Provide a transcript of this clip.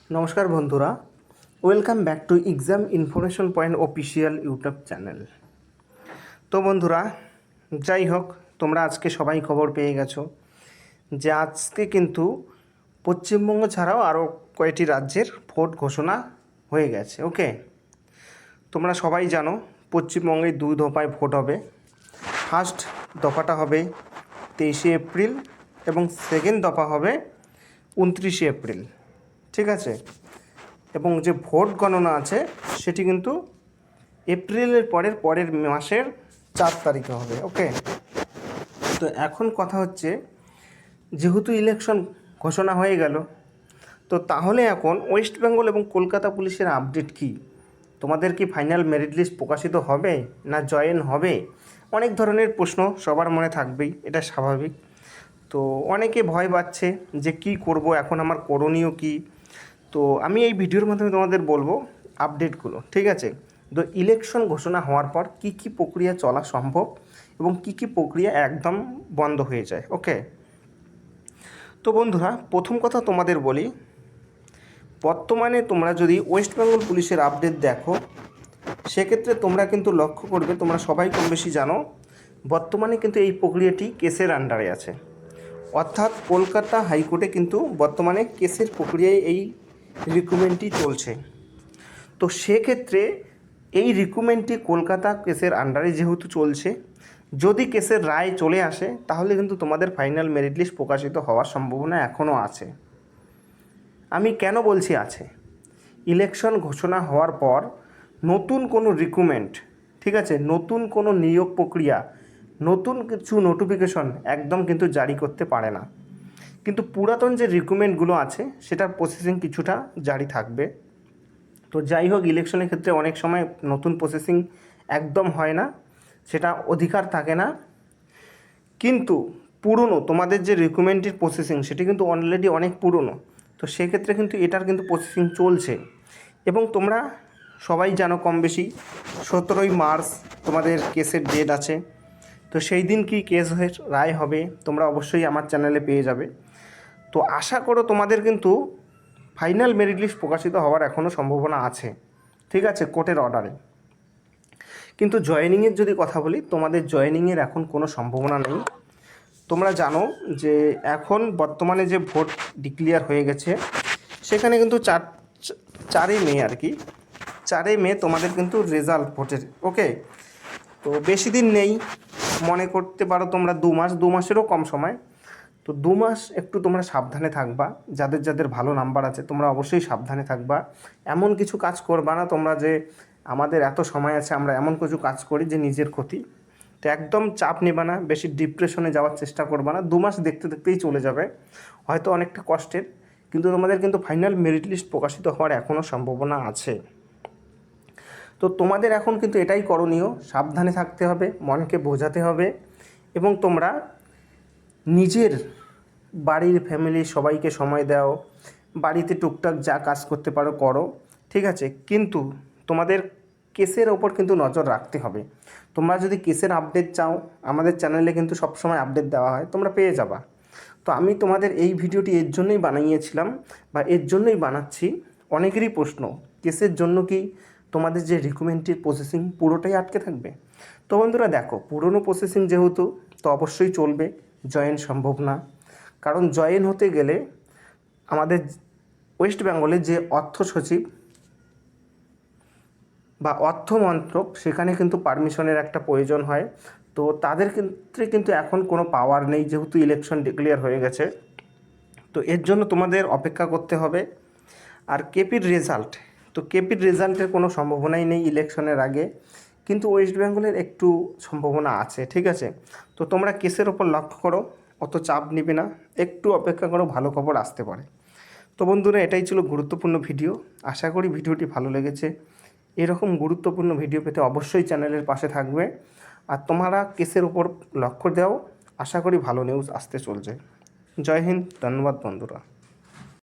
নমস্কার বন্ধুরা, welcome back to exam information point official YouTube channel. তো বন্ধুরা, যাই হোক, তোমরা আজকে সবাই খবর পেয়ে গেছো যে আজকে কিন্তু পশ্চিমবঙ্গ ছাড়াও আরও কয়েকটি রাজ্যের ভোট ঘোষণা হয়ে গেছে। ওকে, তোমরা সবাই জানো পশ্চিমবঙ্গে 2 দফায় ভোট হবে। ফার্স্ট দফাটা হবে 23শে এপ্রিল এবং সেকেন্ড দফা হবে 29শে এপ্রিল। ঠিক আছে, এবং যে ভোট গণনা আছে সেটি কিন্তু এপ্রিলের পরের মাসের 4 তারিখে হবে। ওকে, তো এখন কথা হচ্ছে, যেহেতু ইলেকশন ঘোষণা হয়ে গেল, তো তাহলে এখন ওয়েস্ট বেঙ্গল এবং কলকাতা পুলিশের আপডেট কী? তোমাদের কি ফাইনাল মেরিট লিস্ট প্রকাশিত হবে না জয়েন হবে? অনেক ধরনের প্রশ্ন সবার মনে থাকবেই, এটা স্বাভাবিক। তো অনেকে ভয় পাচ্ছে যে কি করব, এখন আমার করণীয় কী। তো আমি এই ভিডিওর মাধ্যমে তোমাদের বলবো আপডেটগুলো। ঠিক আছে, তো ইলেকশন ঘোষণা হওয়ার পর কি কি প্রক্রিয়া চলা সম্ভব এবং কি কি প্রক্রিয়া একদম বন্ধ হয়ে যায়। ওকে, তো বন্ধুরা, প্রথম কথা তোমাদের বলি, বর্তমানে তোমরা যদি ওয়েস্ট বেঙ্গল পুলিশের আপডেট দেখো, সেক্ষেত্রে তোমরা কিন্তু লক্ষ্য করবে, তোমরা সবাই কম বেশি জানো, বর্তমানে কিন্তু এই প্রক্রিয়াটি কেসের আন্ডারে আছে। অর্থাৎ কলকাতা হাইকোর্টে কিন্তু বর্তমানে কেসের প্রক্রিয়ায় এই রিক্রুটমেন্টটি চলছে। তো সেক্ষেত্রে এই রিক্রুটমেন্টটি কলকাতা কেসের আন্ডারে যেহেতু চলছে, যদি কেসের রায় চলে আসে তাহলে কিন্তু তোমাদের ফাইনাল মেরিট লিস্ট প্রকাশিত হওয়ার সম্ভাবনা এখনও আছে। আমি কেন বলছি আছে? ইলেকশন ঘোষণা হওয়ার পর নতুন কোনো রিক্রুটমেন্ট, ঠিক আছে, নতুন কোনো নিয়োগ প্রক্রিয়া, নতুন কিছু নোটিফিকেশন একদম কিন্তু জারি করতে পারে না। কিন্তু পুরাতন যে রিক্রুটমেন্টগুলো আছে সেটার প্রসেসিং কিছুটা জারি থাকবে। তো যাই হোক, ইলেকশনের ক্ষেত্রে অনেক সময় নতুন প্রসেসিং একদম হয় না, সেটা অধিকার থাকে না। কিন্তু পুরনো তোমাদের যে রিক্রুটমেন্টের প্রসেসিং সেটি কিন্তু অলরেডি অনেক পুরনো। তো সেক্ষেত্রে কিন্তু এটার কিন্তু প্রসেসিং চলছে। এবং তোমরা সবাই জানো কম বেশি 17ই মার্চ তোমাদের কেসের ডেট আছে। তো সেই দিন কি কেস হয়ে রায় হবে তোমরা অবশ্যই আমার চ্যানেলে পেয়ে যাবে। তো আশা করো তোমাদের কিন্তু ফাইনাল মেরিট লিস্ট প্রকাশিত হওয়ার এখনও সম্ভাবনা আছে, ঠিক আছে, কোর্টের অর্ডারে। কিন্তু জয়েনিংয়ের যদি কথা বলি, তোমাদের জয়েনিংয়ের এখন কোনো সম্ভাবনা নেই। তোমরা জানো যে এখন বর্তমানে যে ভোট ডিক্লেয়ার হয়ে গেছে, সেখানে কিন্তু 4ই মে আর কি, 4ই মে তোমাদের কিন্তু রেজাল্ট ভোটের। ওকে, তো বেশি দিন নেই, মনে করতে পারো তোমরা 2 মাসেরও কম সময়। তো 2 মাস একটু তোমরা সাবধানে থাকবা, যাদের যাদের ভালো নাম্বার আছে তোমরা অবশ্যই সাবধানে থাকবা। এমন কিছু কাজ করবা না তোমরা যে আমাদের এত সময় আছে আমরা এমন কিছু কাজ করি যে নিজের ক্ষতি। তো একদম চাপ নেবা না, বেশি ডিপ্রেশনে যাওয়ার চেষ্টা করবা না। 2 মাস দেখতে দেখতেই চলে যাবে, হয়তো অনেকটা কষ্টের, কিন্তু তোমাদের কিন্তু ফাইনাল মেরিট লিস্ট প্রকাশিত হওয়ার এখনও সম্ভাবনা আছে। তো তোমাদের এখন কিন্তু এটাই করণীয়, সাবধানে থাকতে হবে, মনকে বোঝাতে হবে এবং তোমরা নিজের বাড়ির ফ্যামিলি সবাইকে সময় দাও, বাড়িতে টুকটাক যা কাজ করতে পারো করো, ঠিক আছে। কিন্তু তোমাদের কেসের ওপর কিন্তু নজর রাখতে হবে। তোমরা যদি কেসের আপডেট চাও, আমাদের চ্যানেলে কিন্তু সবসময় আপডেট দেওয়া হয়, তোমরা পেয়ে যাবা। তো আমি তোমাদের এই ভিডিওটি এর জন্যই বানিয়েছিলাম বা এর জন্যই বানাচ্ছি। অনেকেরই প্রশ্ন, কেসের জন্য কি তোমাদের যে রিক্রুটমেন্টের প্রসেসিং পুরোটাই আটকে থাকবে? তো বন্ধুরা দেখো, পুরনো প্রসেসিং যেহেতু, তো অবশ্যই চলবে, জয়েন সম্ভব না। কারণ জয়েন হতে গেলে আমাদের ওয়েস্ট বেঙ্গলের যে অর্থ সচিব বা অর্থমন্ত্রক, সেখানে কিন্তু পারমিশনের একটা প্রয়োজন হয়। তো তাদের ক্ষেত্রে কিন্তু এখন কোনো পাওয়ার নেই, যেহেতু ইলেকশন ডিক্লেয়ার হয়ে গেছে। তো এর জন্য তোমাদের অপেক্ষা করতে হবে। আর কেপির রেজাল্ট, তো কেপির রেজাল্টের কোনো সম্ভাবনাই নেই ইলেকশনের আগে, কিন্তু ওয়েস্ট বেঙ্গলের একটু সম্ভাবনা আছে, ঠিক আছে। তো তোমরা কেসের ওপর লক্ষ্য করো, অত চাপ নিবে না, একটু অপেক্ষা করো, ভালো খবর আসতে পারে। তো বন্ধুরা, এটাই ছিল গুরুত্বপূর্ণ ভিডিও। আশা করি ভিডিওটি ভালো লেগেছে। এরকম গুরুত্বপূর্ণ ভিডিও পেতে অবশ্যই চ্যানেলের পাশে থাকবে। আর তোমরা কেসের ওপর লক্ষ্য দাও, আশা করি ভালো নিউজ আসতে চলছে। জয় হিন্দ, ধন্যবাদ বন্ধুরা।